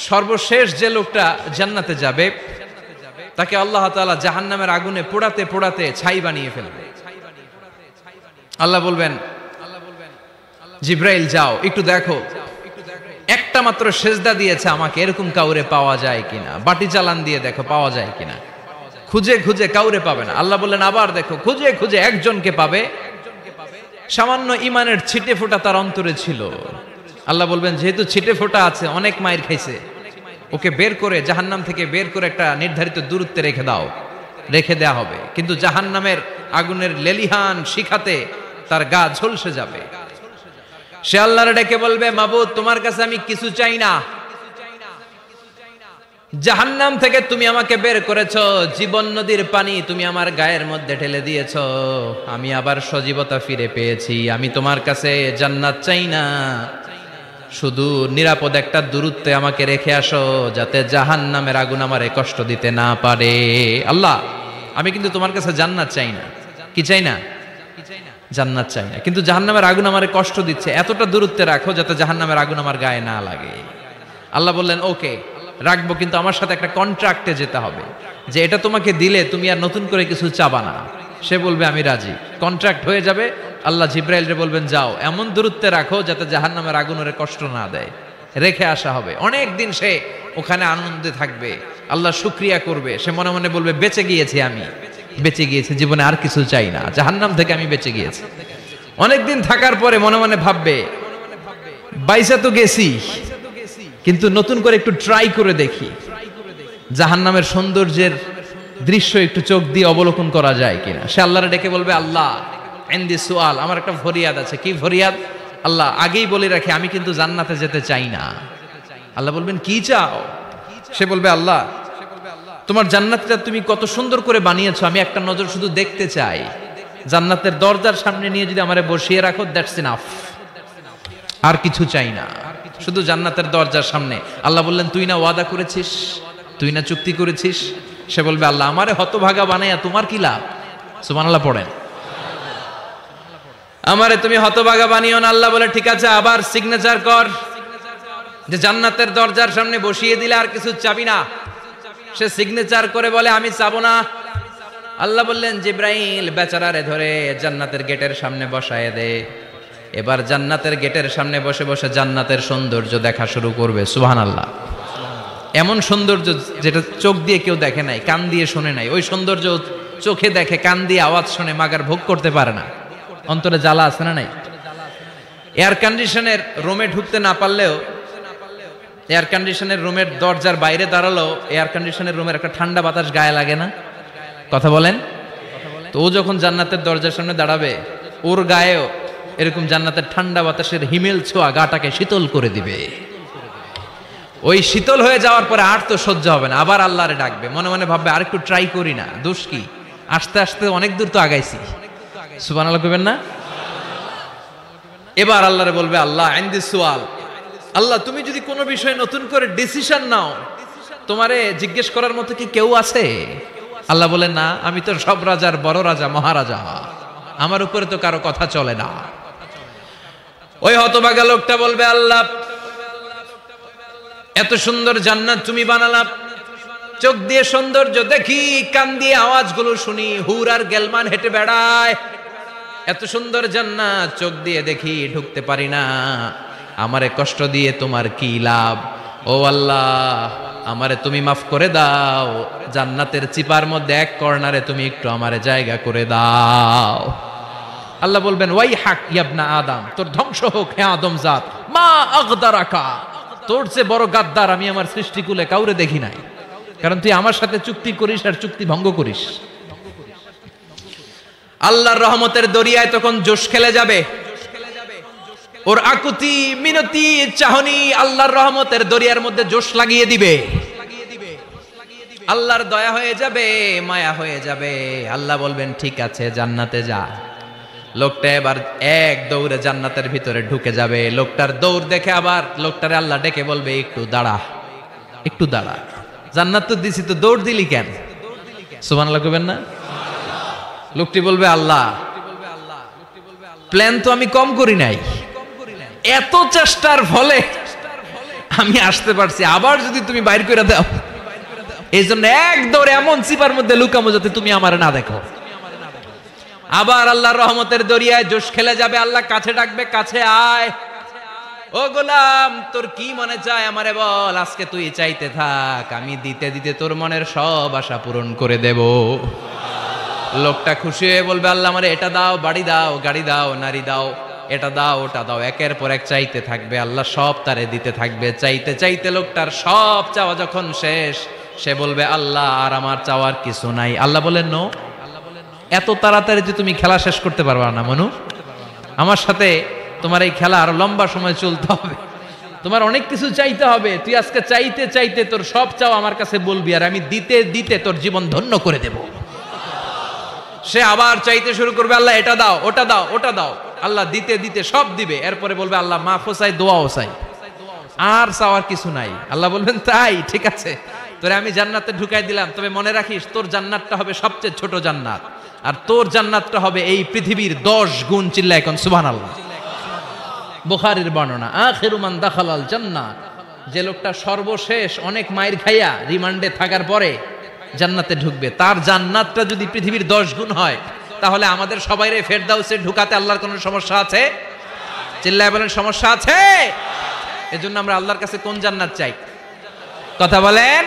সর্বশেষ যে লোকটা জান্নাতে যাবে তাকে আল্লাহ তাআলা জাহান্নামের আগুনে পোড়াতে পোড়াতে ছাই বানিয়ে ফেলবে। আল্লাহ বলবেন, জিব্রাইল যাও একটু দেখো, একটা মাত্র সেজদা দিয়েছে আমাকে, এরকম কাউরে পাওয়া যায় কিনা। বাটি চালান দিয়ে দেখো পাওয়া যায় কিনা। খুঁজে খুঁজে কাউরে পাবে না। আল্লাহ বললেন আবার দেখো, খুঁজে খুঁজে একজনকে পাবে, সামান্য ইমানের ছিটে ফোঁটা তার অন্তরে ছিল। আল্লাহ বলবেন যেহেতু ছিটে ফোঁটা আছে, অনেক মায়ের খাইছে, ওকে বের করে জাহান্নাম থেকে বের করে একটা নির্ধারিত দূরত্বে রেখে দাও। রেখে দেয়া হবে, কিন্তু জাহান্নামের আগুনের লেলিহান শিখাতে তার গা ঝলসে যাবে। সে আল্লাহর ডেকে বলবে, মাবুদ তোমার কাছে আমি কিছু চাই না, জাহান্নাম থেকে তুমি আমাকে বের করেছো, জীবন নদীর পানি তুমি আমার গায়ের মধ্যে ঢেলে দিয়েছো, আমি আবার সজীবতা ফিরে পেয়েছি। আমি তোমার কাছে জান্নাত চাই না, শুধু নিরাপদ একটা দূরত্বে আমাকে রেখে আসো, যাতে জাহান্নামের আগুন আমারে কষ্ট দিতে না পারে। আল্লাহ আমি কিন্তু তোমার কাছে জান্নাত চাই না। কি চাই না? জান্নাত চাই না, কিন্তু জাহান্নামের আগুন আমারে কষ্ট দিচ্ছে, এতটা দূরত্বে রাখো যাতে জাহান্নামের আগুন আমার গায়ে না লাগে। আল্লাহ বললেন ওকে রাখবো, কিন্তু আমার সাথে একটা কন্ট্রাক্টে যেতে হবে, যে এটা তোমাকে দিলে তুমি আর নতুন করে কিছু চাবা না। সে বলবে আমি রাজি, কন্ট্রাক্ট হয়ে যাবে। আল্লাহ জিব্রাইলরে বলবেন যাও এমন দূরত্বে রাখো যাতে জাহান্নামের আগুন ওরে কষ্ট না দেয়। রেখে আসা হবে, অনেক দিন সে ওখানে আনন্দে থাকবে, আল্লাহ শুকরিয়া করবে। সে মনে মনে বলবে বেঁচে গিয়েছি, আমি বেঁচে গিয়েছি, জীবনে আর কিছু চাই না, জাহান্নাম থেকে আমি বেঁচে গিয়েছি। অনেকদিন থাকার পরে মনে মনে ভাববে বাইসা তো গেছি, কিন্তু নতুন করে একটু ট্রাই করে দেখি, জাহান্নামের সৌন্দর্যের দৃশ্য একটু চোখ দিয়ে অবলোকন করা যায় কিনা। সে আল্লাহরে ডেকে বলবে আল্লাহ ইনদি সুআল, আমার একটা ফরিয়াদ আছে। কি ফরিয়াদ? আল্লাহ আগেই বলে রাখি আমি কিন্তু জান্নাতে যেতে চাই না। আল্লাহ বলবেন কি চাও? সে বলবে আল্লাহ তোমার জান্নাতটা তুমি কত সুন্দর করে বানিয়েছো, আমি একটা নজর শুধু দেখতে চাই। জান্নাতের দরজার সামনে নিয়ে যদি আমারে বসিয়ে রাখো, দ্যাটস ইনাফ, আর কিছু চাই না, শুধু জান্নাতের দরজার সামনে। আল্লাহ বললেন তুই না ওয়াদা করেছিস, তুই না চুক্তি করেছিস। সে বলবে আল্লাহ আমারে হতভাগা বানাইয়া তোমার কি লাভ? সুবহানাল্লাহ পড়েন। আমারে তুমি হতভাগা বানিও না। আল্লাহ বলে ঠিক আছে, আবার সিগনেচার কর যে জান্নাতের দরজার সামনে বসিয়ে দিলে আর কিছু চাবি না। সে সিগনেচার করে বলে আমি চাবো না। আল্লাহ বললেন জিব্রাইল বেচারারে ধরে জান্নাতের গেটের সামনে বসায় দে। এবার জান্নাতের গেটের সামনে বসে বসে জান্নাতের সৌন্দর্য দেখা শুরু করবে। সুবহানাল্লাহ। এমন সৌন্দর্য যেটা চোখ দিয়ে কেউ দেখে নাই, কান দিয়ে শোনে নাই, ওই সৌন্দর্য চোখে দেখে, কান দিয়ে আওয়াজ শুনে মাগার ভোগ করতে পারে না। অন্তরে জ্বালা আছে না নাই? এয়ার কন্ডিশনের রুমে ঢুকতে না পারলেও, এয়ার কন্ডিশনের রুমের দরজার বাইরে দাঁড়ালো, এয়ার কন্ডিশনের রুমের একটা ঠান্ডা বাতাস গায়ে লাগে না? কথা বলেন তো। ও যখন জান্নাতের দরজার সামনে দাঁড়াবে, ওর গায়েও এরকম জান্নাতের ঠান্ডা বাতাসের হিমেল ছোঁয়া গাটাকে শীতল করে দিবে। ওই শীতল হয়ে যাওয়ার পরে আর তো সহ্য হবে না, আবার আল্লাহরে ডাকবে, মনে মনে ভাববে আর একটু ট্রাই করি না, দোষ কি, আস্তে আস্তে অনেক দূর তো আগাইছি। সুবহানাল্লাহ কইবেন না? এবার আল্লাহরে বলবে আল্লাহ ইনদি সুআল, আল্লাহ তুমি যদি কোনো বিষয়ে নতুন করে ডিসিশন নাও, তোমারে জিজ্ঞেস করার মতো কি কেউ আছে? আল্লাহ বলেন না, আমি তো সব রাজার বড় রাজা, মহারাজা, আমার উপরে তো কারো কথা চলে না। ওই হতভাগা লোকটা বলবে আল্লাহ এত সুন্দর জান্নাত তুমি বানালা, চোখ দিয়ে সৌন্দর্য দেখি, কান দিয়ে আওয়াজগুলো শুনি, হুর আর গেলমান হেঁটে বেড়ায়, এত সুন্দর জান্নাত চোখ দিয়ে দেখি, ঢুকতে পারি না, আমারে কষ্ট দিয়ে তোমার কি লাভ? ও আল্লাহ আমারে তুমি মাফ করে দাও, জান্নাতের চিপার মধ্যে এক কর্নারে তুমি একটু আমারে জায়গা করে দাও। আল্লাহ বলবেন ওয়াই হাক ইবনা আদম, তোর ধ্বংস হোক হে আদম জাত, মা আগদারাকা, তোর চেয়ে বড় গাদ্দার আমি আমার সৃষ্টিকুলে কাউরে দেখি নাই, কারণ তুই আমার সাথে চুক্তি করিস আর চুক্তি ভঙ্গ করিস। আল্লাহর রহমতের দরিয়ায় তখন জোশ খেলে যাবে, ওর আকুতি মিনতি চাহনি আল্লাহর রহমতের দরিয়ার মধ্যে জোশ লাগিয়ে দিবে। আল্লাহর দয়া হয়ে যাবে, মায়া হয়ে যাবে। আল্লাহ বলবেন ঠিক আছে জান্নাতে যা। লোকটা এবার এক দৌড়ে জান্নাতের ভিতরে ঢুকে যাবে। লোকটার দৌড় দেখে আবার লোকটারে আল্লাহ ডেকে বলবে একটু দাঁড়া, একটু দাঁড়া, জান্নাত তো দিছি, তো দৌড় দিলি কেন? সুবহানাল্লাহ কইবেন না? লোকটি বলবে আল্লাহ প্ল্যান তো আমি কম করি নাই, এত চেষ্টার ফলে আমি আসতে পারছি, আবার যদি তুমি বাইর করে দাও, এই জন্য এক দৌড়ে এমন চিপার মধ্যে লুকামো যাতে তুমি আমার না দেখো। আবার আল্লাহর রহমতের দরিয়ায় জোশ খেলে যাবে, আল্লাহ কাছে ডাকবে, কাছে আয় ও গোলাম, তোর কি মনে চায় আমারে বল, আজকে তুই চাইতে থাক, আমি দিতে দিতে তোর মনের সব আশা পূরণ করে দেব। লোকটা খুশি হয়ে বলবে, আল্লাহ আমারে এটা দাও, বাড়ি দাও, গাড়ি দাও, নারী দাও, এটা দাও, ওটা দাও, একের পর এক চাইতে থাকবে, আল্লাহ সব তারে দিতে থাকবে। চাইতে চাইতে লোকটার সব চাওয়া যখন শেষ, সে বলবে, আল্লাহ আর আমার চাওয়ার কিছু নাই। আল্লাহ বলেন, নো, এত তাড়াতাড়ি যে তুমি খেলা শেষ করতে পারবা না মনু, আমার সাথে তোমার এই খেলা আরো লম্বা সময় চলতে হবে, তোমার অনেক কিছু চাইতে হবে। তুই আজকে চাইতে চাইতে তোর সব চাও আমার কাছে বলবি, আর আমি দিতে দিতে তোর জীবন ধন্য করে দেব। সে আবার চাইতে শুরু করবে, আল্লাহ এটা দাও, ওটা দাও, ওটা দাও, আল্লাহ দিতে দিতে সব দিবে। এরপরে বলবে, আল্লাহ মাফও চাই, দোয়াও চাই, আর চাওয়ার কিছু নাই। আল্লাহ বলবেন, তাই ঠিক আছে, তোরে আমি জান্নাতে ঢুকাই দিলাম, তবে মনে রাখিস তোর জান্নাতটা হবে সবচেয়ে ছোট জান্নাত, আর তোর জান্নাতটা হবে এই পৃথিবীর 10 গুণ। চিল্লায় এখন সুবহানাল্লাহ। বুখারীর বর্ণনা, আখিরু মান দাখালাল জান্নাহ, যে লোকটা সর্বশেষ অনেক মাইর খাইয়া রিমান্ডে থাকার পরে জান্নাতে ঢুকবে, তার জান্নাতটা যদি পৃথিবীর 10 গুণ হয়, তাহলে আমাদের সবাইরে ফেরদাউসে ঢুকাতে আল্লাহর কোনো সমস্যা আছে? চিল্লায় বলেন, সমস্যা আছে? এজন্য আমরা আল্লাহর কাছে কোন জান্নাত চাই? কথা বলেন।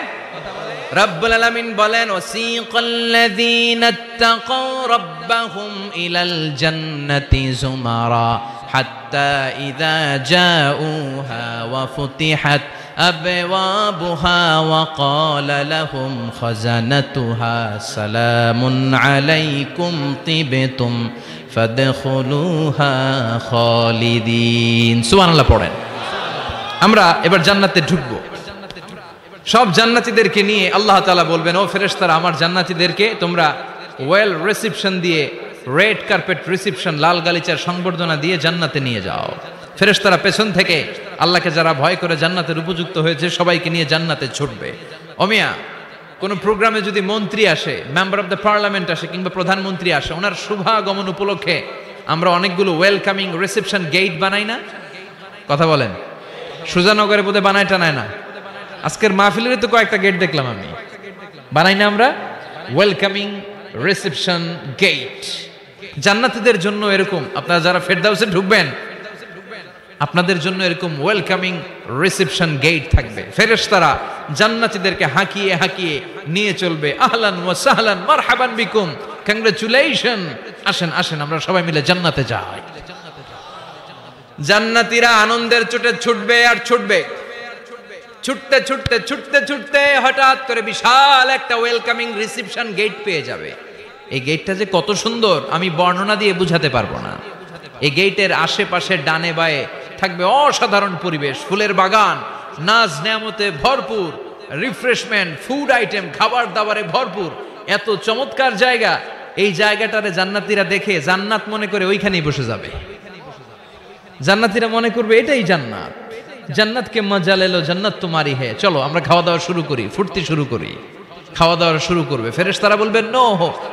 রব্বুল আলামিন বলেন, ওয়াসিকাল্লাযীনা ইত্তাকাউ রাব্বাহুম ইলাল জান্নাতি যুমারা হাত্তা ইযা জাউহা ওয়া ফুতিহাত আবওয়াবুহা ওয়া ক্বালা লাহুম খাযানাতুহা সালামুন আলাইকুম তিবতুম ফাদখুলুহা খালিদিন। সুবহানাল্লাহ পড়েন। আমরা এবার জান্নাতে ঢুকবো। সব জান্নাতীদেরকে নিয়ে আল্লাহ তাআলা বলবেন, ও ফেরেশতারা, আমার জান্নাতীদেরকে তোমরা ওয়েল রিসেপশন দিয়ে, রেড কার্পেট রিসেপশন, লাল গালিচার সংবর্ধনা দিয়ে জান্নাতে নিয়ে যাও। ফেরেশতারা পেছন থেকে আল্লাহকে যারা ভয় করে জান্নাতের উপযুক্ত হয়েছে সবাইকে নিয়ে জান্নাতে ছুটবে। ওমিয়া, কোন প্রোগ্রামে যদি মন্ত্রী আসে, মেম্বার অফ দ্য পার্লামেন্ট আসে, কিংবা প্রধানমন্ত্রী আসে, ওনার শুভাগমন উপলক্ষে আমরা অনেকগুলো ওয়েলকামিং রিসেপশন গেট বানাই না? কথা বলেন। সুজানগরে বোধহয় বানায় টানায় না? আজকের মাহফিলের তো কয়েকটা গেট দেখলাম আমি, বানাই না আমরা? Welcoming reception gate. জান্নাতীদের জন্য এরকম, আপনারা যারা ফেরদাউসে ঢুকবেন আপনাদের জন্য এরকম ওয়েলকামিং রিসেপশন গেট থাকবে। ফেরেশতারা জান্নাতীদেরকে হাঁকিয়ে হাঁকিয়ে নিয়ে চলবে, আহলান ওয়া সাহলান মারহাবান বিকুম, কংগ্রাচুলেশন, আসেন আসেন আমরা সবাই মিলে জান্নাতে যাই। জান্নাতীরা আনন্দের চোটে ছুটবে আর ছুটবে। ছুটতে ছুটতে ছুটতে ছুটতে হঠাৎ করে বিশাল একটা ওয়েলকামিং রিসেপশন গেট পেয়ে যাবে। এই গেটটা যে কত সুন্দর আমি বর্ণনা দিয়ে বুঝাতে পারবো না। এই গেটের আশেপাশে ডানে বায়ে থাকবে অসাধারণ পরিবেশ, ফুলের বাগান, নাজ নেয়ামতে ভরপুর, রিফ্রেশমেন্ট, ফুড আইটেম, খাবার দাবারে ভরপুর, এত চমৎকার জায়গা। এই জায়গাটারে জান্নাতীরা দেখে জান্নাত মনে করে ওইখানেই বসে যাবে। জান্নাতীরা মনে করবে এটাই জান্নাত, জান্নাতকে মজা লেলো, জান্নাত তোমারই হে, চলো আমরা খাওয়া দাওয়া শুরু করি, ফুর্তি শুরু করি। খাওয়া দাওয়া শুরু করবে। ফেরেশতারা বলবেন, no,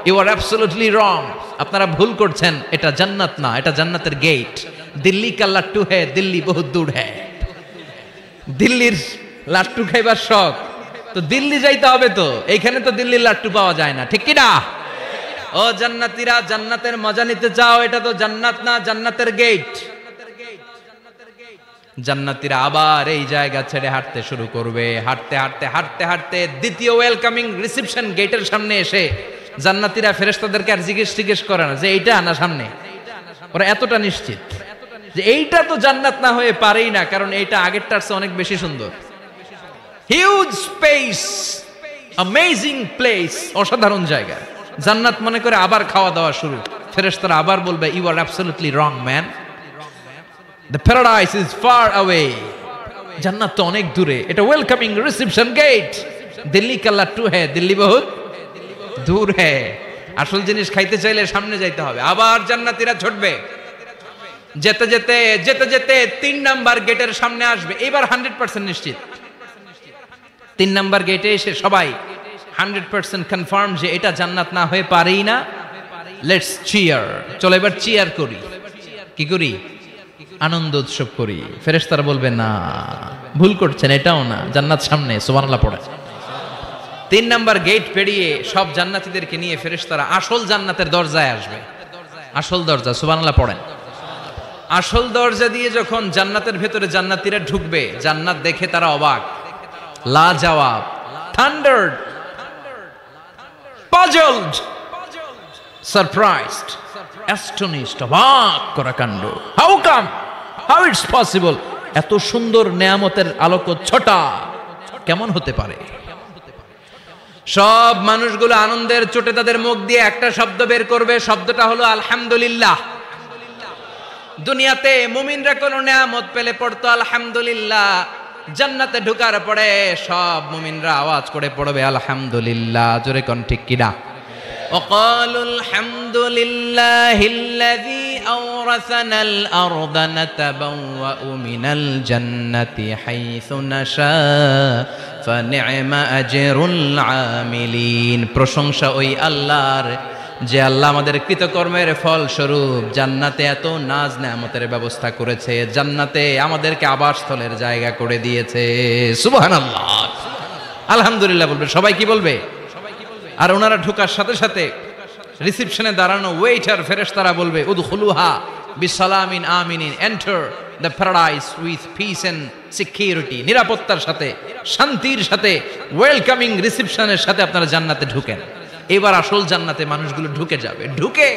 you are absolutely wrong, আপনারা ভুল করছেন, এটা জান্নাত না, এটা জান্নাতের গেট। দিল্লি কা লাট্টু হে, দিল্লি বহুত দূর হে। দিল্লির লাট্টু খাইবার শখ, তো দিল্লি যাইতে হবে, তো এইখানে তো দিল্লির লাট্টু পাওয়া যায় না, ঠিক কি না? ও জান্নাতীরা, জান্নাতের মজা নিতে চাও? এটা তো জান্নাত না, জান্নাতের গেট। জান্নাতীরা আবার এই জায়গা ছেড়ে হাঁটতে শুরু করবে। হাঁটতে হাঁটতে হাঁটতে হাঁটতে দ্বিতীয় ওয়েলকামিং রিসেপশন গেটের সামনে এসে জান্নাতীরা ফেরেশতাদেরকে আর জিজ্ঞেস করে না যে এইটা না সামনে, ওরা এতটা নিশ্চিত যে এইটা তো জান্নাত না হয়ে পারেই না, কারণ এইটা আগেরটার চেয়ে অনেক বেশি সুন্দর। হিউজ স্পেস, অ্যামেজিং প্লেস, অসাধারণ জায়গা। জান্নাত মনে করে আবার খাওয়া দাওয়া শুরু। ফেরেশতারা আবার বলবে, you are absolutely wrong man, the paradise is far away, জান্নাত তো অনেক দূরে, এটা ওয়েলকামিং রিসেপশন গেট। দিল্লি কা লাট্টু হে, দিল্লি বহুত দূর হে। আসল জিনিস খাইতে চাইলে সামনে যাইতে হবে। আবার জান্নাতীরা ছুটবে। যেতে যেতে যেতে যেতে 3 নাম্বার গেটের সামনে আসবে। এবার 100% নিশ্চিত। 3 নাম্বার গেটে এসে সবাই 100% কনফার্ম যে এটা জান্নাত না হয়ে পারেই না। লেটস চিয়ার, চলো এবার চিয়ার করি। কি করি? আনন্দ উৎসব করি। ফেরেশতারা বলবে না, ভুল করছেন, এটাও না, জান্নাত সামনে, সুবহানাল্লাহ পড়ে। 3 নাম্বার গেট পেরিয়ে সব জান্নাতীদেরকে নিয়ে ফেরেশতারা আসল জান্নাতের দরজায় আসবে। আসল দরজা, সুবহানাল্লাহ পড়েন। আসল দরজা দিয়ে যখন জান্নাতের ভেতরে জান্নাতীরা ঢুকবে, জান্নাত দেখে তারা অবাক, লাজবাব, থান্ডার্ড, পাজলড, সারপ্রাইজড, অ্যাস্টনিশড, অবাক করা কাণ্ড। How come, how it's possible, এত সুন্দর নেয়ামতের আলোকচ্ছটা কেমন হতে পারে? সব মানুষগুলো আনন্দের চোটে তাদের মুখ দিয়ে একটা শব্দ বের করবে, শব্দটা হলো আলহামদুলিল্লাহ। দুনিয়াতে মুমিনরা কোনো নেয়ামত পেলে পড়তো আলহামদুলিল্লাহ, জান্নাতে ঢোকার পরে সব মুমিনরা আওয়াজ করে পড়বে আলহামদুলিল্লাহ। জোরে কোন ঠিক কিনা? وقالوا الحمد لله الذي أورثنا الأرض نتبوأ من الجنة حيث نشاء فنعم أجر العاملين। প্রশংসা ওই আল্লাহর, যে আল্লাহ আমাদের কৃতকর্মের ফল স্বরূপ জান্নাতে এত নাজ নেয়ামতের ব্যবস্থা করেছে, জান্নাতে আমাদেরকে আবাসস্থলের জায়গা করে দিয়েছে। সুবহানাল্লাহ, আলহামদুলিল্লাহ বলবে সবাই। কি বলবে? আর ওনারা ঢোকার সাথে সাথে রিসেপশনে দাঁড়ানো ওয়েটার ফেরেশতারা বলবে উদখুলুহা বিসালামিন আমিনিন, enter the paradise with peace and security. নিরাপত্তার সাথে, শান্তির সাথে, ওয়েলকামিং রিসেপশনের সাথে আপনারা জান্নাতে ঢুকেন। এবার আসল জান্নাতে মানুষগুলো ঢুকে যাবে। ঢুকে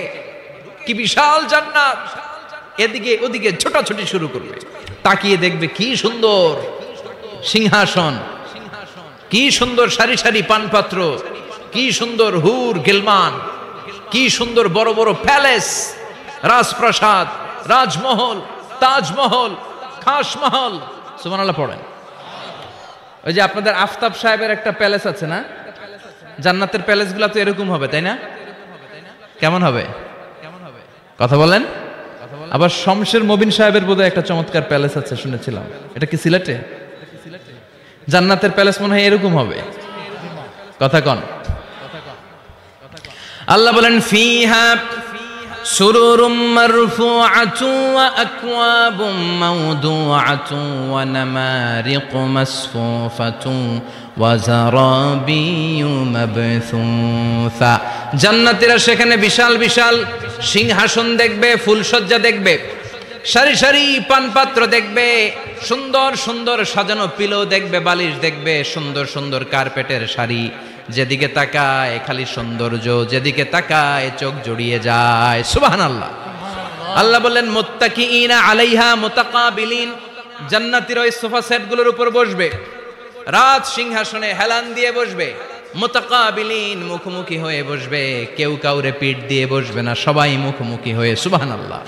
কি বিশাল জান্নাত, এদিকে ওদিকে ছোটাছুটি শুরু করবে। তাকিয়ে দেখবে কি সুন্দর সিংহাসন, কি সুন্দর সারি সারি পানপাত্র, কি সুন্দর হুর গিলমান, কি সুন্দর বড় বড় প্যালেস, রাজপ্রাসাদ, রাজমহল, তাজমহল, খাসমহল। সুবহানাল্লাহ পড়েন। ওই যে আপনাদের আফতাব সাহেবের একটা প্যালেস আছে না, জান্নাতের প্যালেসগুলো তো এরকম হবে, তাই না? কেমন হবে? কথা বলেন। আবার শমশের মবিন সাহেবের বোধহয় একটা চমৎকার প্যালেস আছে শুনেছিলাম, এটা কি সিলেটে? জান্নাতের প্যালেস মনে হয় এরকম হবে। কথা কন। আল্লাহ বলেন ফিহা সুরুরুম মারফুআতু ওয়া আকওয়াবুম মাওদুআতু ওয়া নামারিকু মাসফুফাতু ওয়া যারাবিয়্যু মাবথুসা। জান্নাতীরা সেখানে বিশাল বিশাল সিংহাসন দেখবে, ফুলসজ্জা দেখবে, সারি সারি পানপাত্র দেখবে, সুন্দর সুন্দর সাজানো পিলো দেখবে, বালিশ দেখবে, সুন্দর সুন্দর কার্পেটের শাড়ি। যেদিকে তাকায় খালি সৌন্দর্য, যেদিকে তাকায় চোখ জড়িয়ে যায়। সুবহানাল্লাহ। আল্লাহ বললেন মুত্তাকিইনা আলাইহা মুতাকাবিলিন, জান্নাতীরা ওই সোফা সেটগুলোর উপর বসবে, রাজ সিংহাসনে হেলান দিয়ে বসবে, মুতাকাবিলিন মুখোমুখি হয়ে বসবে, কেউ কাউরে পিঠ দিয়ে বসবে না, সবাই মুখোমুখি হয়ে। সুবহানাল্লাহ।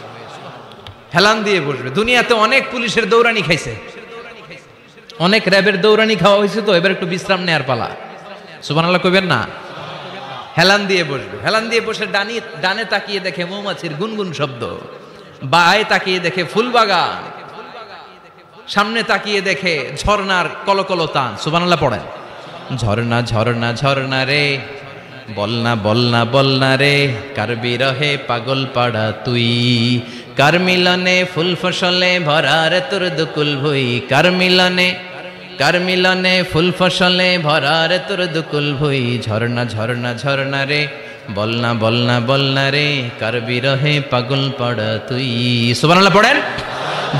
হেলান দিয়ে বসবে। দুনিয়াতে অনেক পুলিশের দৌড়ানি খাইছে, অনেক র্যাবের দৌড়ানি খাওয়া হয়েছে, তো এবার একটু বিশ্রাম নেয়ার পালা। সুবহানাল্লাহ কইবেন না? হেলান দিয়ে বসবে। হেলান দিয়ে বসে ডানে তাকিয়ে দেখে মৌমাছির গুনগুন শব্দ, বায়ে তাকিয়ে দেখে ফুলবাগান, সামনে তাকিয়ে দেখে ঝর্ণার কলকল টান। সুবহানাল্লাহ পড়েন। ঝর্ণা ঝর্ণা ঝর্ণা রে, বলনা বলনা বলনা রে, কার বিরহে পাগল পাড়া তুই, কার মিলনে ফুল ফসলে ভরা রে তোর দুকুল ভুই, কার মিলনে ফুল ফসলে ভরা রে তোর দুকুল ভুই। ঝর্ণা ঝর্ণা ঝর্ণা রে, বলনা বলনা বলনা রে, কার বিরহে পাগল পাড়া তুই। সুবহানাল্লাহ পড়েন।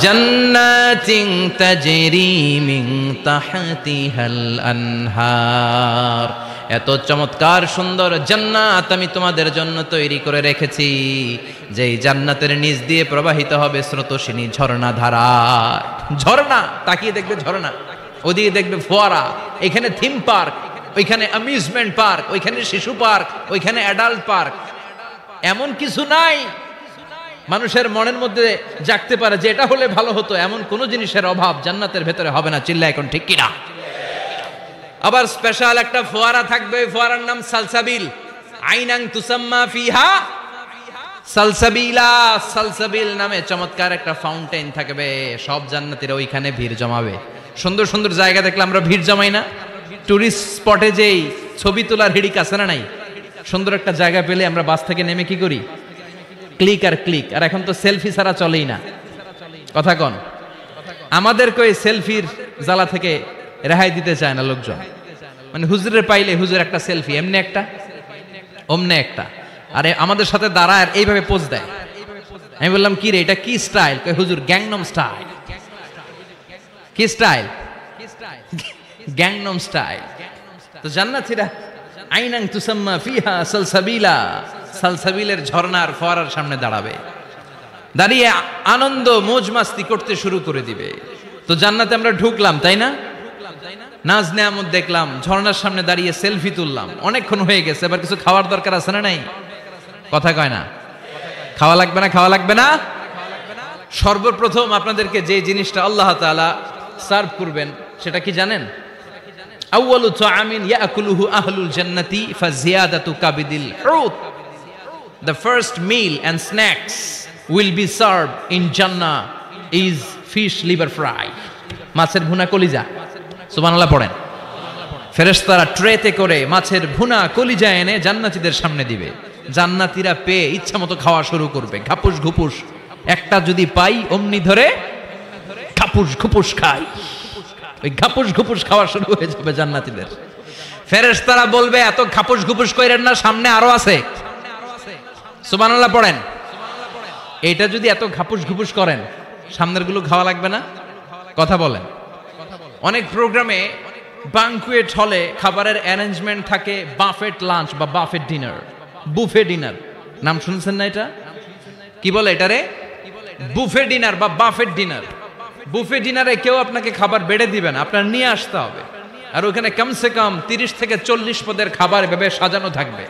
জান্নাতিন তাজরি মিন তাহতিহাল আনহার, এত চমৎকার সুন্দর জান্নাত আমি তোমাদের জন্য তৈরি করে রেখেছি, যেই জান্নাতের নিচ দিয়ে প্রবাহিত হবে স্রোতস্বিনী ঝর্ণা ধারা। ঝর্ণা, তাকিয়ে দেখবে ঝর্ণা, ওদিকে দেখবে ফোয়ারা, এখানে থিম পার্ক, ওইখানে অ্যামিউজমেন্ট পার্ক, ওইখানে শিশু পার্ক, ওইখানে অ্যাডাল্ট পার্ক। এমন কিছু নাই মানুষের মনের মধ্যে জাগতে পারে যে এটা হলে ভালো হতো, এমন কোন জিনিসের অভাব জান্নাতের ভেতরে হবে না। চিল্লা এখন ঠিক কিনা? আবার স্পেশাল একটা ফোয়ারা থাকবে, ফোয়ারার নাম সালসাবিল। আইনাং তুসাম্মা ফিহা সালসাবিলা, সালসাবিল নামে চমৎকার একটা ফাউন্টেন থাকবে। সব জান্নাতীরা ওইখানে ভিড় জমাবে। সুন্দর সুন্দর জায়গা দেখলে আমরা ভিড় জমাই না? টুরিস্ট স্পটে যেই ছবি তোলার হিড়িক আছে না নাই? সুন্দর একটা জায়গা পেলে আমরা বাস থেকে নেমে কি করি? ক্লিক আর ক্লিক। আর এখন তো সেলফি ছাড়া চলেই না। কথা কন। আমাদেরকে ওই সেলফির জ্বালা থেকে রেহাই দিতে চায় না লোকজন। মানে হুজুরের পাইলে হুজুর একটা সেলফি, এমনি একটা অমনে একটা, আরে আমাদের সাথে দাঁড়ায় আর এইভাবে পোজ দেয়। আমি বললাম কি রে এটা কি স্টাইল? কই হুজুর গ্যাংনম স্টাইল। কি স্টাইল? Gangnam style. তো জান্নাতীরা আইনাং তুসাম্মা ফিহা সালসাবিলা, সালসাবিলের ঝর্ণার ফোয়ারার সামনে দাঁড়াবে, দাঁড়িয়ে আনন্দ মौज মাস্তি করতে শুরু করে দিবে। তো জান্নাতে আমরা ঢুকলাম, তাই না? নাজ নেয়ামত দেখলাম, ঝর্ণার সামনে দাঁড়িয়ে সেলফি তুললাম, অনেকক্ষণ হয়ে গেছে, এবার কিছু খাওয়ার দরকার আছে না নাই? কথা কয় না? খাওয়া লাগবে না? খাওয়া লাগবে না? সর্বপ্রথম আপনাদেরকে যে জিনিসটা আল্লাহ তাআলা সার্ভ করবেন সেটা কি জানেন? আউয়ালু তাআমিন ইয়াকুলুহু আহলুল জান্নাতি ফাজিয়াদাতু কাবিদিল হুত। The first meal and snacks will be served in Jannah is fish liver fry. মাছের ভুনা কলিজা। সুবহানাল্লাহ পড়েন। ফেরেশতারা ট্রেতে করে মাছের ভুনা কলিজা এনে জান্নাতীদের সামনে দিবে। জান্নাতীরা পেয়ে ইচ্ছা মতো খাওয়া শুরু করবে, ঘাপুস ঘুপুস। একটা যদি পাই অমনি ধরে ঘাপুস ঘুপুস খাই। ওই ঘাপুস ঘুপুস খাওয়া শুরু হয়ে যাবে জান্নাতীদের। ফেরেশতারা বলবে এত ঘাপুস ঘুপুস কইরেন না, সামনে আরো আছে। সুবহানাল্লাহ পড়েন। এটা যদি এত ঘাপুস ঘুপুস করেন, সামনের গুলো খাওয়া লাগবে না? কথা বলেন। অনেক প্রোগ্রামে বানকুয়েট হলে খাবারের অ্যারেঞ্জমেন্ট থাকে বাফেট লাঞ্চ বা বাফেট ডিনার, বুফে ডিনার। নাম শুনছেন না এটা? কি বলে এটারে? বুফে ডিনার বা বাফেট ডিনার। বুফে ডিনারে কেউ আপনাকে খাবার বেড়ে দিবেন, আপনার নিয়ে আসতে হবে। আর ওখানে কমসে কম 30 থেকে 40 পদের খাবার এভাবে সাজানো থাকবে।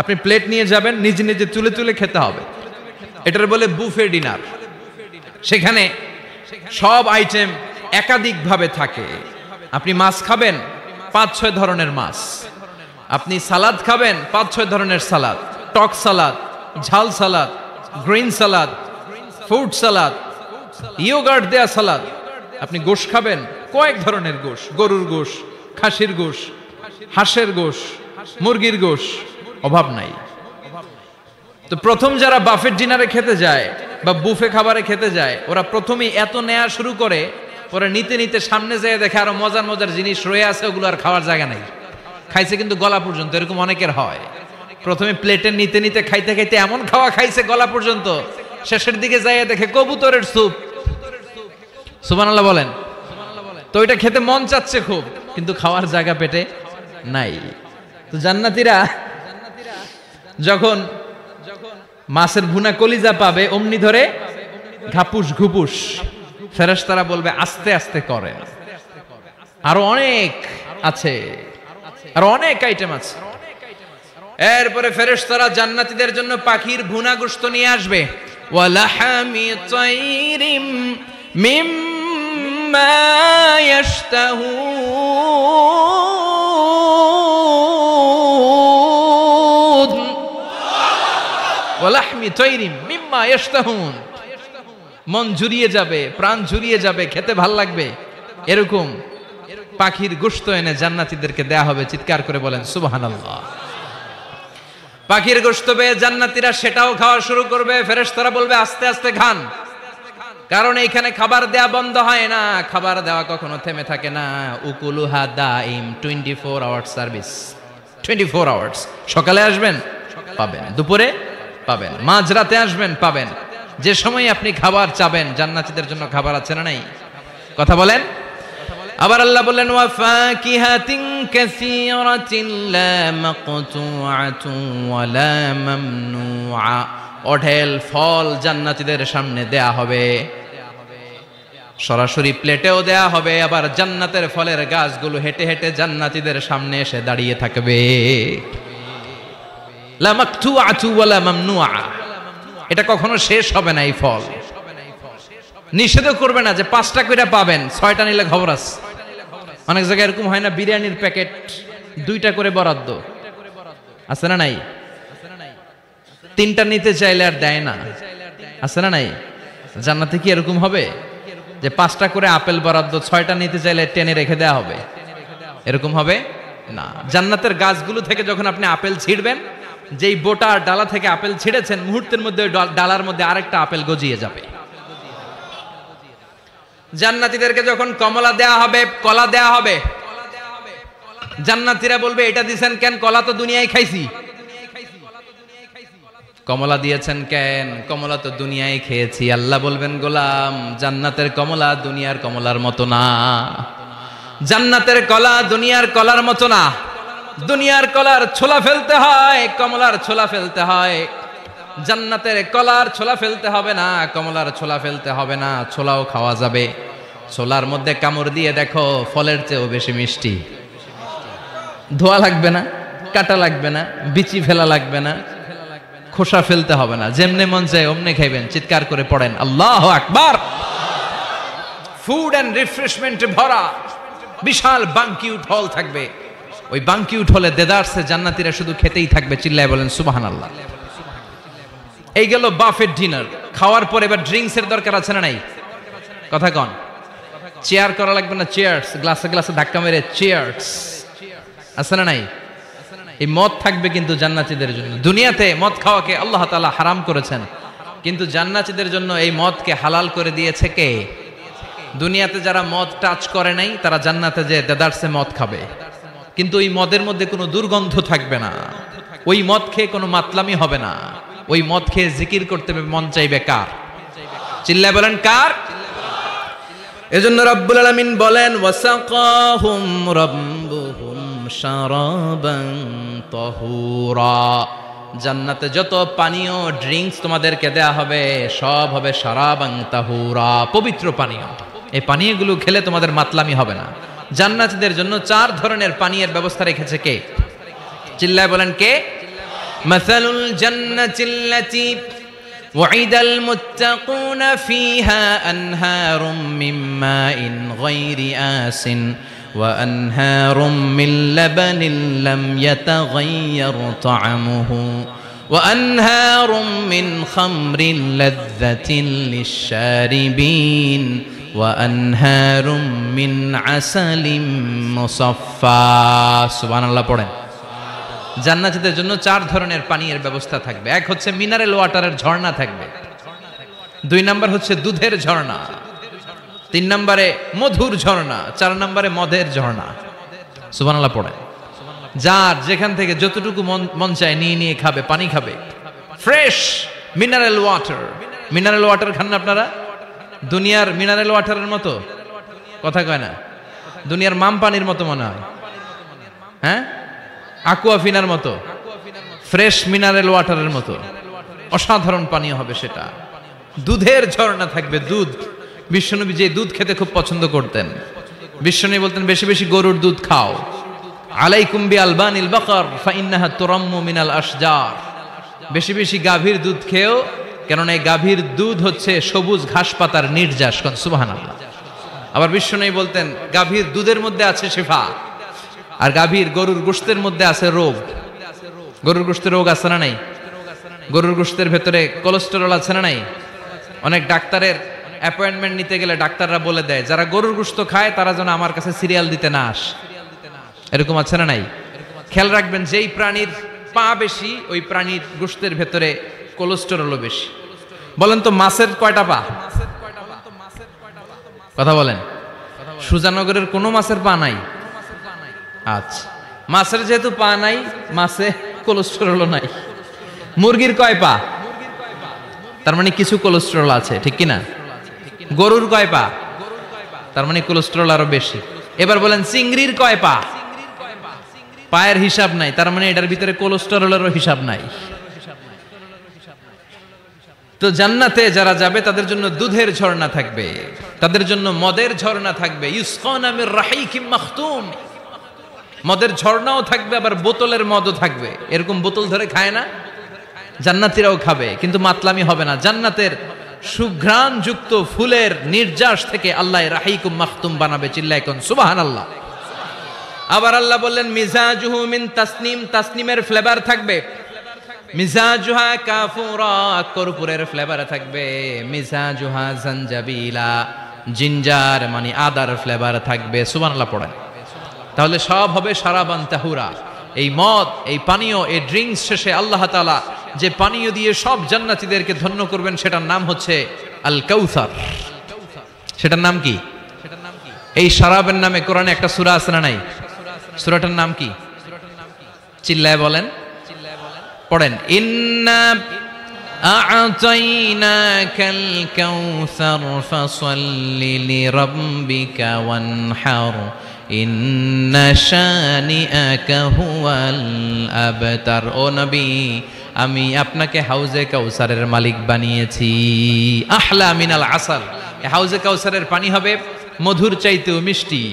আপনি প্লেট নিয়ে যাবেন, নিজে নিজে তুলে তুলে খেতে হবে। এটার বলে বুফে ডিনার। সেখানে সব আইটেম একাধিকভাবে থাকে। আপনি মাছ খাবেন, 5-6 ধরনের মাছ। আপনি সালাদ খাবেন, 5-6 ধরনের সালাদ, টক সালাদ, ঝাল salad, green salad, fruit salad, yogurt দেয়া সালাদ। আপনি গোশ খাবেন, কয়েক ধরনের গোশ, গরুর গোশ, খাসির গোশ, হাঁসের গোশ, মুরগির গোশ, অভাব নাই। তো প্রথম যারা বাফেট ডিনারে খেতে যায় বা বুফে খাবারে খেতে যায়, ওরা প্রথমেই এত নেয়া শুরু করে, পরে নিতে নিতে সামনে যেয়ে দেখে আরো মজার মজার জিনিস রয়ে আছে, ওগুলো আর খাওয়ার জায়গা নাই। খাইছে কিন্তু গলা পর্যন্ত, এরকম অনেকের হয়। প্রথমে প্লেটে নিতে নিতে খাইতে খাইতে এমন খাওয়া খাইছে গলা পর্যন্ত, শেষের দিকে যাইয়া দেখে কবুতরের স্যুপ। সুবহানাল্লাহ বলেন। তো এটা খেতে মন চাচ্ছে খুব, কিন্তু খাওয়ার জায়গা পেটে নাই। তো জান্নাতীরা যখন মাছের ভুনা কলিজা পাবে, অমনি ধরে ঘাপুস ঘুপুস। ফেরেশতারা বলবে আস্তে আস্তে করে, আরো অনেক আছে, আরো অনেক আইটেম আছে। এরপরে ফেরেশতারা জান্নাতীদের জন্য পাখির ভুনা গোশত নিয়ে আসবে। ওয়ালাহামি তাইরিম মিম্মা ইয়াশতাহুন। ওয়ালাহমি তাইরিম মিম্মা ইয়াশতাহুন। মন জুড়িয়ে যাবে, প্রাণ জুড়িয়ে যাবে, খেতে ভাল লাগবে, এরকম পাখির গোশত এনে জান্নাতীদেরকে দেয়া হবে। চিৎকার করে বলেন সুবহানাল্লাহ। পাখির গোশত পেয়ে জান্নাতীরা সেটাও খাওয়া শুরু করবে। ফেরেশতারা বলবে আস্তে আস্তে খান, কারণ এইখানে খাবার দেয়া বন্ধ হয় না, খাবার দেওয়া কখনো থেমে থাকে না। উকুলুহা দাইম, 24 আওয়ার্স সার্ভিস, 24 আওয়ার্স। সকালে আসবেন পাবেন, দুপুরে পাবেন, মাঝরাতে আসবেন পাবেন। যে সময় আপনি খাবার চাবেন, জান্নাতীদের জন্য খাবার আছে না নাই? কথা বলেন। আবার আল্লাহ বললেন ওয়া ফাকিহাতিন কাসীরাতিন লা মাকতুআতুন ওয়া লা মামনুআ। অঢেল ফল জান্নাতীদের সামনে দেয়া হবে, সরাসরি প্লেটেও দেয়া হবে। আবার জান্নাতের ফলের গাছগুলো হেঁটে হেঁটে জান্নাতীদের সামনে এসে দাঁড়িয়ে থাকবে। লা মাকতুআতু ওয়া লা মামনুআ। এটা কখনো শেষ হবে না। এই ফল নিষেধ করবে না যে 5টা করে পাবেন, 6টা নিলে খবর আছে। অনেক জায়গায় এরকম হয় না, বিরিয়ানির প্যাকেট 2টা করে বরাদ্দ আছে না নাই? 3টা নিতে চাইলে আর দেয় না, আছে না নাই? জান্নাতে কি এরকম হবে যে 5টা করে আপেল বরাদ্দ, 6টা নিতে চাইলে টেনে রেখে দেয়া হবে? এরকম হবে না। জান্নাতের গাছগুলো থেকে যখন আপনি আপেল ছিঁড়বেন, যেই বোটা ডালা থেকে আপেল ছিঁড়েছেন, মুহূর্তের মধ্যে ডালার মধ্যে আরেকটা আপেল গজিয়ে যাবে। জান্নাতীদেরকে যখন কমলা দেয়া হবে, কলা দেয়া হবে, জান্নাতীরা বলবে এটা দিবেন কেন? কলা তো দুনিয়ায় খাইছি। কমলা দিয়েছেন কেন? কমলা তো দুনিয়ায় খেয়েছি। আল্লাহ বলবেন, গোলাম, জান্নাতের কমলা দুনিয়ার কমলার মতো না। জান্নাতের কলা দুনিয়ার কলার মতো না। দুনিয়ার কলার ছোলা ফেলতে হয়, কমলার ছোলা ফেলতে হয়। জান্নাতের কলার ছোলা ফেলতে হবে না, কমলার ছোলা ফেলতে হবে না। ছোলাও খাওয়া যাবে। ছোলার মধ্যে কামড় দিয়ে দেখো, ফলের চেয়েও বেশি মিষ্টি। ধোয়া লাগবে না, কাটা লাগবে না, বিচি ফেলা লাগবে না, খোসা ফেলতে হবে না। যেমনে মন চায় অমনে খাইবেন। চিৎকার করে পড়েন আল্লাহু আকবার। ফুড এন্ড রিফ্রেশমেন্টে ভরা বিশাল বানকিউট হল থাকবে। ওই বানকিউট হলে দেদারসে জান্নাতীরা শুধু খেতেই থাকবে। চিল্লায় বলেন সুবহানাল্লাহ। এই গেল বাফেট ডিনার। খাওয়ার পর এবার ড্রিঙ্কস এর দরকার আছে না নাই? কথা কন। চেয়ার করা লাগবে না? চেয়ার্স, গ্লাসে গ্লাসে ধাক্কা মেরে চেয়ার্স আছে না নাই? এই মদ থাকবে কিন্তু জান্নাতীদের জন্য। দুনিয়াতে মদ খাওয়াকে আল্লাহ তাআলা হারাম করেছেন, কিন্তু জান্নাতীদের জন্য এই মদকে হালাল করে দিয়েছে কে? দুনিয়াতে যারা মদ টাচ করে নাই তারা জান্নাতে যে দেদারসে মদ খাবে, কিন্তু ওই মদের মধ্যে কোনো দুর্গন্ধ থাকবে না। ওই মদ খেয়ে কোনো মাতলামি হবে না। ওই মদ খেয়ে জিকির করতে মন চাইবে কার? চিল্লায় বলেন কার? এজন্য রব্বুল আলামিন বলেন, ওয়াসাকাহুম রাব্বুহুম শারাবান তাহুরা। জান্নাতে যত পানীয় ড্রিঙ্কস তোমাদেরকে দেয়া হবে সব হবে শারাবান তাহুরা, পবিত্র পানীয়। এই পানীয়গুলো খেলে তোমাদের মাতলামি হবে না। জান্নাতীদের জন্য 4 ধরনের পানীয়ের ব্যবস্থা রেখেছে কে? চিল্লায় বলেন কে? মাসালুল জান্নাতিল্লাতী ওয়াইদাল মুত্তাকুনা ফিহা আনহারুম মিন মাইন গায়রি আসিন ওয়া আনহারুম মিন লাবানিন লাম ইয়াতাগায়্যার তা'আমুহু ওয়া আনহারুম মিন খামরিন লাযযাতিন লিশ-শারিবিন ওয়া আনহারুম মিন আসালিম মুসাফফা। সুবহানাল্লাহ পড়েন। জান্নাতীদের জন্য 4 ধরনের পানীয়ের ব্যবস্থা থাকবে। এক হচ্ছে মিনারেল ওয়াটারের ঝর্ণা থাকবে, 2 নাম্বার হচ্ছে দুধের ঝর্ণা, 3 নম্বরে মধুর ঝর্ণা, 4 নম্বরে মদের ঝর্ণা। সুবহানাল্লাহ পড়েন। যার যেখান থেকে যতটুকু মন চায় নিয়ে নিয়ে খাবে, পানি খাবে। Fresh mineral water. Mineral water খান না আপনারা? দুনিয়ার মিনারেল ওয়াটারের মতো? কথা কয় না। দুনিয়ার মাম পানির মতো মনে হয়, হ্যাঁ? আকুয়াফিনার মতো, ফ্রেশ মিনারেল ওয়াটারের মতো অসাধারণ পানীয় হবে সেটা। দুধের ঝর্ণা থাকবে, দুধ। বিশ্বনবী যে দুধ খেতে খুব পছন্দ করতেন। বিশ্বনবী বলতেন, বেশি বেশি গরুর দুধ খাও। আলাইকুম বিআলবানিল বাকার ফাইন্নাহা তুরাম্মু মিনাল আশজার। বেশি বেশি গাভীর দুধ খেও, কেননা এই গাভীর দুধ হচ্ছে সবুজ ঘাস পাতার নির্যাস। সুবহানাল্লাহ। আবার বিশ্বনবী বলতেন, গাভীর দুধের মধ্যে আছে শিফা, আর গাভীর গরুর গোশতের মধ্যে আছে রোগ। গরুর গোশতের রোগ আছে না নাই? গরুর গোশতের ভেতরে কোলেস্টেরল আছে না নাই? অনেক ডাক্তারের অ্যাপয়েন্টমেন্ট নিতে গেলে ডাক্তাররা বলে দেয়, যারা গরুর গোশত খায় তারা যেন আমার কাছে সিরিয়াল দিতে না আসে। এরকম আছে না নাই? খেয়াল রাখবেন, যেই প্রাণীর পা বেশি ওই প্রাণীর গোশতের ভেতরে কোলেস্টেরলও বেশি। বলেন তো মাছের কয়টা পা? কথা বলেন। সুজানগরের কোনো মাছের পা নাই? আচ্ছা, মাছের যেহেতু পা নাই, মাছে কোলেস্টেরলও নাই। মুরগির কয় পা? তার মানে কিছু কোলেস্টেরল আছে, ঠিক কিনা? গরুর কয় পা? তার মানে কোলেস্টেরল আরো বেশি। এবার বলেন, চিংড়ির কয় পা? পায়ের হিসাব নাই, তার মানে এটার ভিতরে কোলেস্টেরলেরও হিসাব নাই। তো জান্নাতে যারা যাবে তাদের জন্য দুধের ঝর্ণা থাকবে, তাদের জন্য মদের ঝর্ণা থাকবে। ইউসকানা মির রাহিকিম মাখতুম। মদের ঝর্ণাও থাকবে, আবার বোতলের মদও থাকবে। এরকম বোতল ধরে খায় না? জান্নাতীরাও খাবে, কিন্তু মাতলামি হবে না। জান্নাতের সুঘ্রাণ যুক্ত ফুলের নির্যাস থেকে আল্লাহ রাহিকুম মাখতুম বানাবে। চিল্লায় কোন সুবহানাল্লাহ। আবার আল্লাহ বললেন, মিজাজুহু মিন তাসনিম। তাসনিমের ফ্লেভার থাকবে। মিজাজুহা কাফুরা, কর্পূরের ফ্লেভার থাকবে। মিজাজুহা জানজাবিলা, জিঞ্জার মানে আদার ফ্লেভার থাকবে। সুবহানাল্লাহ পড়েন। তাহলে সব হবে শারাবান তাহুরা। এই মদ, এই পানীয়, এই ড্রিঙ্কস শেষে আল্লাহ তাআলা যে পানীয় দিয়ে সব জান্নাতীদেরকে ধন্য করবেন সেটার নাম হচ্ছে আল কাউসার। সেটার নাম কি? এই শরাবের নামে কোরআনে একটা সূরা আছে না নাই? সূরাটার নাম কি? চিল্লায় বলেন, পড়েন। ইন্না আ'তাইনাকাল কাউসার ফাসাল্লি লিরাব্বিকা ওয়ানহার ইন্না শানিআকা হুয়াল আবতার। ও নবী, আমি আপনাকে হাউজে কাউসারের মালিক বানিয়েছি। আহলা মিনাল আসাল, হাউজে কাউসারের পানি হবে মধুর চাইতেও মিষ্টি।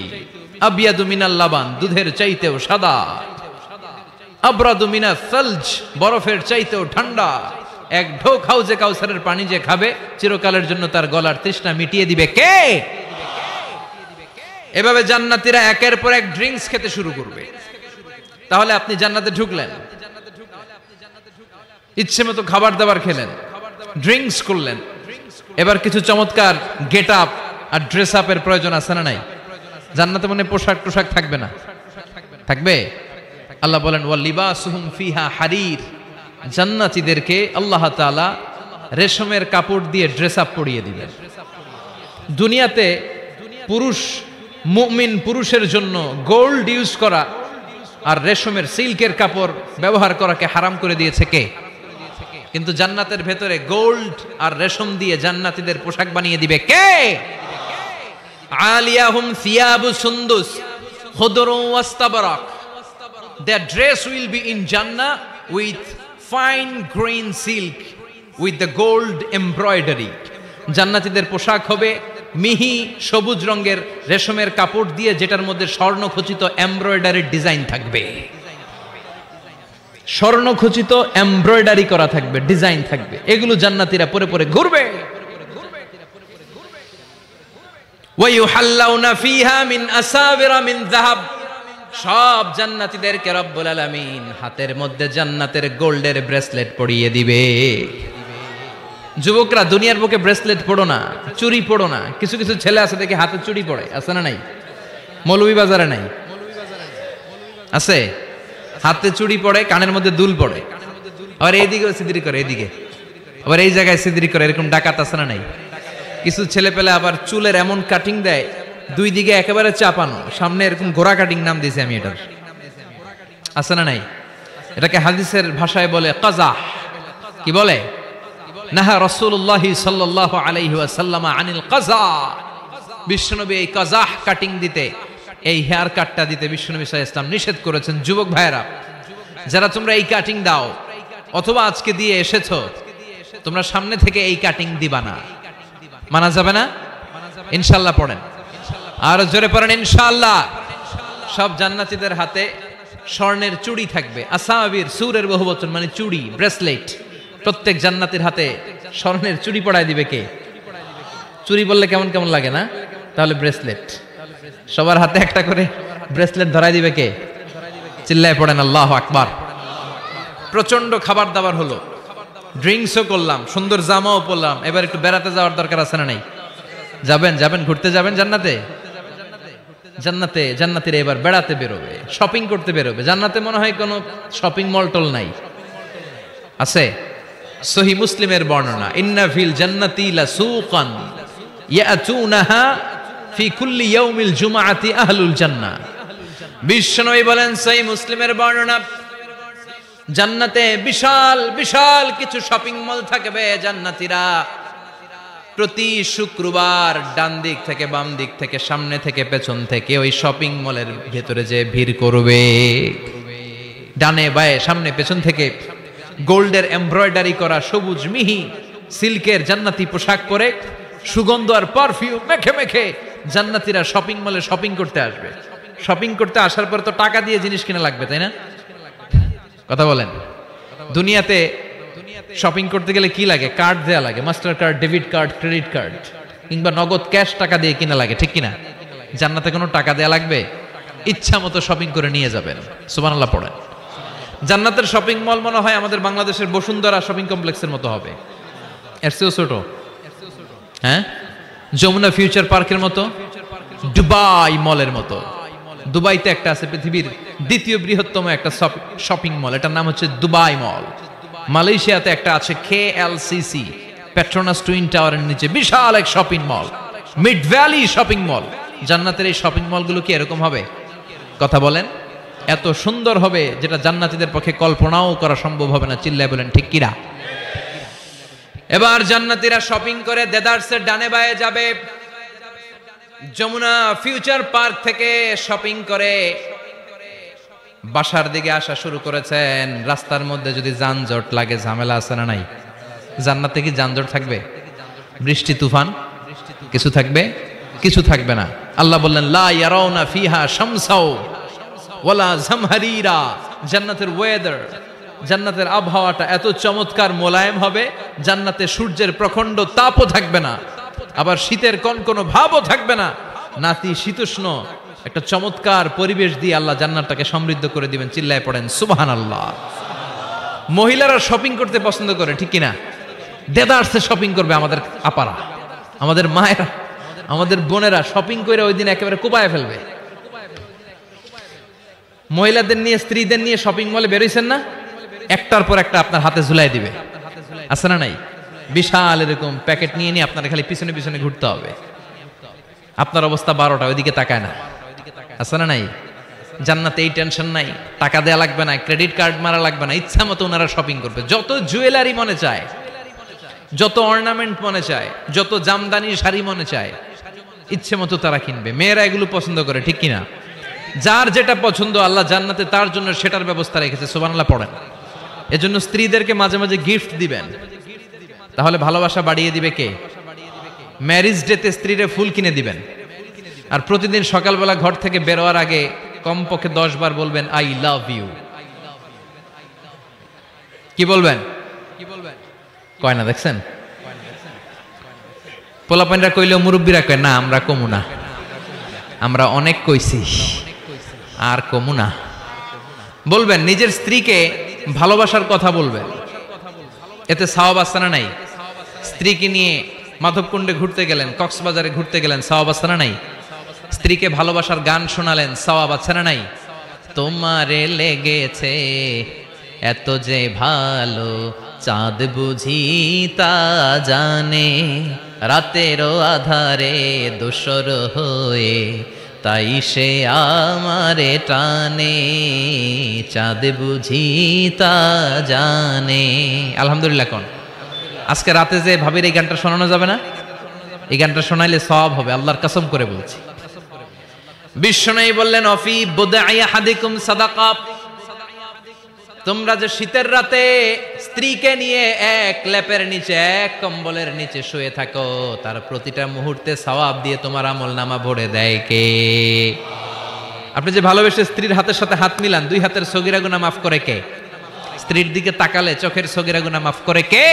আবিয়াদু মিনাল লাবান, দুধের চাইতেও সাদা। আবরাদু মিনাস সালজ, বরফের চাইতেও ঠান্ডা। এক ঢোক হাউজে কাউসারের পানি যে খাবে চিরকালের জন্য তার গলার তৃষ্ণা মিটিয়ে দিবে কে? এভাবে জান্নাতীরা একের পর এক ড্রিঙ্কস খেতে শুরু করবে। তাহলে আপনি জান্নাতে ঢুকলেন, ইচ্ছে মতো খাবার দাবার খেলেন, ড্রিঙ্কস করলেন, এবার কিছু চমৎকার গেট আপ আর ড্রেস আপের প্রয়োজন আছে না নাই? জান্নাতে মনে পোশাক টোশাক থাকবে না? থাকবে। আল্লাহ বলেন ওয়া লিবাসুহুম ফিহা হারির, জান্নাতীদেরকে আল্লাহ তাআলা রেশমের কাপড় দিয়ে ড্রেস আপ পরিয়ে দিবেন। দুনিয়াতে পুরুষ, মুমিন পুরুষের জন্য গোল্ড ইউজ করা আর রেশমের সিল্কের কাপড় ব্যবহার করাকে হারাম করে দিয়েছে কে? কিন্তু জান্নাতের ভেতরে গোল্ড আর রেশম দিয়ে জান্নাতীদের পোশাক বানিয়ে দিবে কে? আলিয়াহুম সিয়াবু সুন্দুস খুদরু ওয়াস্তাবরাক, their dress will be in Jannah with fine green silk with the gold embroidery. জান্নাতীদের পোশাক হবে মিহি সবুজ রঙের রেশমের কাপড় দিয়ে, যেটার মধ্যে স্বর্ণখচিত এমব্রয়ডারির ডিজাইন থাকবে। স্বর্ণখচিত এমব্রয়ডারি করা থাকবে, ডিজাইন থাকবে। এগুলো জান্নাতীরা পরে পরে ঘুরবে। ওয়া ইউহাল্লাউনা ফিহা মিন আসাবিরা মিন যাহাব, সব জান্নাতীদেরকে রব্বুল আলামিন হাতের মধ্যে জান্নাতের গোল্ডের ব্রেসলেট পরিয়ে দিবে। যুবকরা, দুনিয়ার বুকে ব্রেসলেট পড়ো না, চুড়ি পড়ো না। কিছু কিছু ছেলে আছে দেখে হাতে চুড়ি পড়ে, আছে না নাই? মৌলভীবাজারে নাই? আছে। হাতে চুড়ি পড়ে, কানের মধ্যে দুল পড়ে, আবার এইদিকে সিদ্রি করে, এদিকে আবার এই জায়গায় সিদ্রি করে। এরকম ডাকাত আছে না নাই? কিছু ছেলে পেলে আবার চুলের এমন কাটিং দেয়, দুই দিকে একেবারে চাপানো, সামনে এরকম ঘোড়া কাটিং নাম দিয়েছি আমি এটার। আছে না নাই? এটাকে হাদিসের ভাষায় বলে কাজাহ। কি বলে? নাহা রাসূলুল্লাহ সাল্লাল্লাহু আলাইহি ওয়াসাল্লাম আনিল কাজা। বিশ্বনবী এই কাজাহ কাটিং দিতে, এই হেয়ার কাটটা দিতে বিশ্বনবী সাল্লাল্লাহু আলাইহি ওয়াসাল্লাম নিষেধ করেছেন। যুবক ভাইরা, যারা তোমরা এই কাটিং দাও অথবা আজকে দিয়ে এসেছো, তোমরা সামনে থেকে এই কাটিং দিবা না। মানা যাবে না? ইনশাআল্লাহ পড়েন, আর জোরে পড়েন ইনশাআল্লাহ। সব জান্নাতীদের হাতে স্বর্ণের চুড়ি থাকবে। আসাবির, সুরের বহুবচন মানে চুড়ি, ব্রেসলেট। প্রত্যেক জান্নাতীর হাতে স্বর্ণের চুড়ি পড়ায় দিবে কে? চুড়ি বললে কেমন কেমন লাগে না? তাহলে ব্রেসলেট, সবার হাতে একটা করে ব্রেসলেট ধরাই দিবে কে? চিল্লায় পড়েন আল্লাহু আকবার। প্রচন্ড খাবার দাবার হলো, ড্রিঙ্কসও করলাম, সুন্দর জামাও পরলাম, এবার একটু বেড়াতে যাওয়ার দরকার আছে না নাই? যাবেন, যাবেন, ঘুরতে যাবেন জান্নাতে। জান্নাতে জান্নাতীরা এবার বেড়াতে বেরোবে, শপিং করতে বেরোবে। জান্নাতে মনে হয় কোনো শপিং মল টল নাই? আছে। সহিহ মুসলিমের বর্ণনা, ইন্না ফিল জান্নাতি লাসুকান ইয়াতুনাহা ফি কুল্লি ইয়াউমিল জুমআতি আহলুল জান্নাহ। বিশ্বনবী বলেন, সহিহ মুসলিমের বর্ণনা, জান্নাতে বিশাল বিশাল কিছু শপিং মল থাকবে। জান্নাতীরা প্রতি শুক্রবার ডান দিক থেকে বাম দিক থেকে সামনে থেকে পেছন থেকে ওই শপিং মলের ভেতরে যে ভিড় করবে, ডানে বায়ে সামনে পেছন থেকে গোল্ডের এমব্রয়ডারি করা সবুজ মিহি সিল্কের জান্নাতি পোশাক পরে সুগন্ধ আর পারফিউম মেখে মেখে জান্নাতীরা শপিং মলে শপিং করতে আসবে। শপিং করতে আসার পর তো টাকা দিয়ে জিনিস কিনা লাগবে, তাই না? কথা বলেন। দুনিয়াতে শপিং করতে গেলে কি লাগে? কার্ড দেয়া লাগে, master card, debit card, credit card, কিংবা নগদ ক্যাশ টাকা দিয়ে কিনা লাগে, ঠিক কিনা? জান্নাতে কোনো টাকা দেয়া লাগবে? ইচ্ছা মতো শপিং করে নিয়ে যাবেন। সুবহানাল্লাহ পড়েন। জান্নাতের শপিং মল মনে হয় আমাদের বাংলাদেশের বসুন্ধরা শপিং কমপ্লেক্সের মতো হবে, এর চেয়েও ছোট। হ্যাঁ, যমুনা ফিউচার পার্কের মতো, দুবাই মলের মতো। দুবাইতে একটা আছে পৃথিবীর দ্বিতীয় বৃহত্তম একটা শপিং মল, এটার নাম হচ্ছে দুবাই মল। মালয়েশিয়াতে একটা আছে KLCC, পেট্রোনাস টুইন টাওয়ারের নিচে বিশাল এক shopping mall. Mid valley shopping mall. জান্নাতের এই শপিং মলগুলো কি এরকম হবে? কথা বলেন, এত সুন্দর হবে যেটা জান্নাতীদের পক্ষে কল্পনাও করা সম্ভব হবে না। চিল্লায় বলেন ঠিক কিনা? এবার জান্নাতীরা শপিং করে দেদারসের ডানে বায়ে যাবে। যমুনা ফিউচার পার্ক থেকে শপিং করে বাসার দিকে আসা শুরু করেছেন। রাস্তার মধ্যে যদি যানজট লাগে, ঝামেলা আছে না নাই? জান্নাতে কি যানজট থাকবে? বৃষ্টি তুফান কিছু থাকবে? কিছু থাকবে না। আল্লাহ বললেন লা ইয়ারাউনা ফিহা শামসাও ওয়ালা জামহারিরা। জান্নাতের ওয়েদার, জান্নাতের আবহাওয়াটা এত চমৎকার মোলায়েম হবে, জান্নাতে সূর্যের প্রখণ্ড তাপও থাকবে না, আবার শীতের কনকনো ভাবও থাকবে না। নাতিশীতোষ্ণ একটা চমৎকার পরিবেশ দিয়ে আল্লাহ জান্নাতটাকে সমৃদ্ধ করে দিবেন। চিল্লায় পড়েন সুবহানাল্লাহ। মহিলারা শপিং করতে পছন্দ করে, ঠিক কিনা? দেদারসে শপিং করবে আমাদের আপারা, আমাদের মায়েরা, আমাদের বোনেরা শপিং করে ওই দিন একেবারে কোপায় ফেলবে। মহিলাদের নিয়ে, স্ত্রীদের নিয়ে শপিং মলে বেরোইছেন না? একটার পর একটা আপনার হাতে ঝুলাই দিবে, আছে না নাই? বিশাল এরকম প্যাকেট নিয়ে নিয়ে আপনার খালি পিছনে পিছনে ঘুরতে হবে। আপনার অবস্থা 12টা, ওইদিকে তাকায় না, আছে না নাই? জান্নাতে এই টেনশন নাই, টাকা দেয়া লাগবে না, ক্রেডিট কার্ড মারা লাগবে না, ইচ্ছা মতো ওনারা শপিং করবে। যত জুয়েলারি মনে চায়, যত অর্নামেন্ট মনে চায়, যত জামদানি শাড়ি মনে চায়, ইচ্ছে মতো তারা কিনবে। মেয়েরা এগুলো পছন্দ করে, ঠিক কিনা? যার যেটা পছন্দ আল্লাহ জান্নাতে তার জন্য সেটার ব্যবস্থা রেখেছে। সুবহানাল্লাহ পড়েন। এজন্য স্ত্রীদেরকে মাঝে মাঝে গিফট দিবেন, তাহলে ভালোবাসা বাড়িয়ে দিবে কে? ম্যারেজ ডেতে স্ত্রীরে ফুল কিনে দিবেন। আর প্রতিদিন সকালবেলা ঘর থেকে বেরোয়ার আগে কমপক্ষে 10 বার বলবেন আই লাভ ইউ। কি বলবেন? কয় না, দেখছেন? পোলাপাইনরা কইলেও মুরব্বীরা কয় না, আমরা কমু না, আমরা অনেক কইছি আর কমু না। বলবেন, নিজের স্ত্রীকে ভালোবাসার কথা বলবেন, এতে সওয়াব আছে না নাই? স্ত্রীকে নিয়ে মাধবকুণ্ডে ঘুরতে গেলেন, কক্সবাজারে ঘুরতে গেলেন, সওয়াব আছে না নাই? স্ত্রীকে ভালোবাসার গান শোনালেন, সওয়াব আছে না নাই? তোমারে লেগেছে এত যে ভালো, চাঁদ বুঝি তা জানে, রাতেরও আধারে দোসর হয়ে, তাই সে আমারে টানে, চাঁদ বুঝি তা জানে। আলহামদুলিল্লাহ। কোন আজকে রাতে যে ভাবির এই গানটা শোনানো যাবে না? এই গানটা শোনাইলে সওয়াব হবে, আল্লাহর কসম করে বলছি। বিশ্বনবী বললেন অফি বুদাই আহাদিকুম সাদাকা। তোমরা যে শীতের রাতে স্ত্রীকে নিয়ে এক লেপের নিচে, এক কম্বলের নিচে শুয়ে থাকো, তার প্রতিটা মুহূর্তে সওয়াব দিয়ে তোমার আমলনামা ভরে দেয় কে? আপনি যে ভালোবেসে স্ত্রীর হাতের সাথে হাত মিলান, 2 হাতের সগীরা গুনাহ মাফ করে কে? স্ত্রীর দিকে তাকালে চোখের সগীরা গুনাহ মাফ করে কে?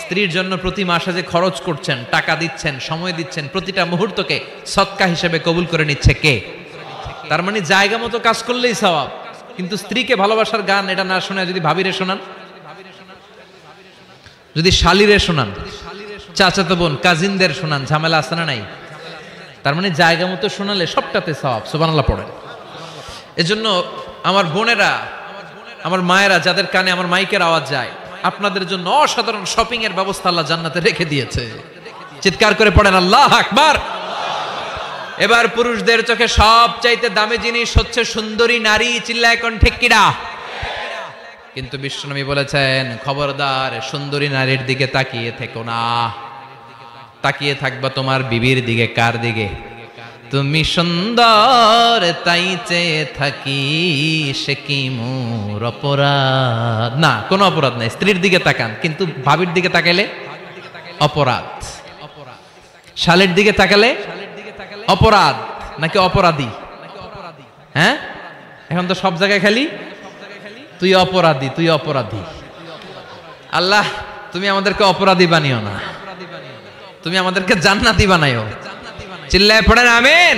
স্ত্রীর জন্য প্রতি মাসে যে খরচ করছেন, টাকা দিচ্ছেন, সময় দিচ্ছেন, প্রতিটা মুহূর্তকে সদকা হিসেবে কবুল করে নিচ্ছে কে? তার মানে জায়গা মতো কাজ করলেই সওয়াব। কিন্তু স্ত্রীকে ভালোবাসার গান এটা না শোনায় যদি ভাবিরে শোনান, যদি শালিরে শোনান, চাচাতো বোন কাজিনদের শোনান, ঝামেলা আছে না নাই? তার মানে জায়গা মতো শোনালে সবটাতে সওয়াব। সুবহানাল্লাহ পড়েন। এজন্য আমার বোনেরা, আমার মায়েরা, যাদের কানে আমার মাইকের আওয়াজ যায়, আপনাদের জন্য অসাধারণ শপিং এর ব্যবস্থা আল্লাহ জান্নাতে রেখে দিয়েছে। চিৎকার করে পড়েন আল্লাহু আকবার। এবার পুরুষদের চোখে সবচাইতে দামি জিনিস হচ্ছে সুন্দরী নারী। চিল্লায় কোন ঠিক কিনা? কিন্তু বিশ্বনবী বলেছেন খবরদার সুন্দরী নারীর দিকে তাকিয়ে থেকো না। তাকিয়ে থাকবা তোমার বিবির দিকে। কার দিকে? তুমি সুন্দর তাই চেয়ে থাকি, সে কি মোর অপরাধ? না, কোনো অপরাধ নাই, স্ত্রীর দিকে তাকান। কিন্তু ভাবির দিকে তাকালে অপরাধ, শালের দিকে তাকালে অপরাধ নাকি অপরাধী? হ্যাঁ, এখন তো সব জায়গায় খালি তুই অপরাধী, তুই অপরাধী। আল্লাহ তুমি আমাদেরকে অপরাধী বানিও না, তুমি আমাদেরকে জান্নাতি বানাইও। চিল্লায় পড়েন আমিন।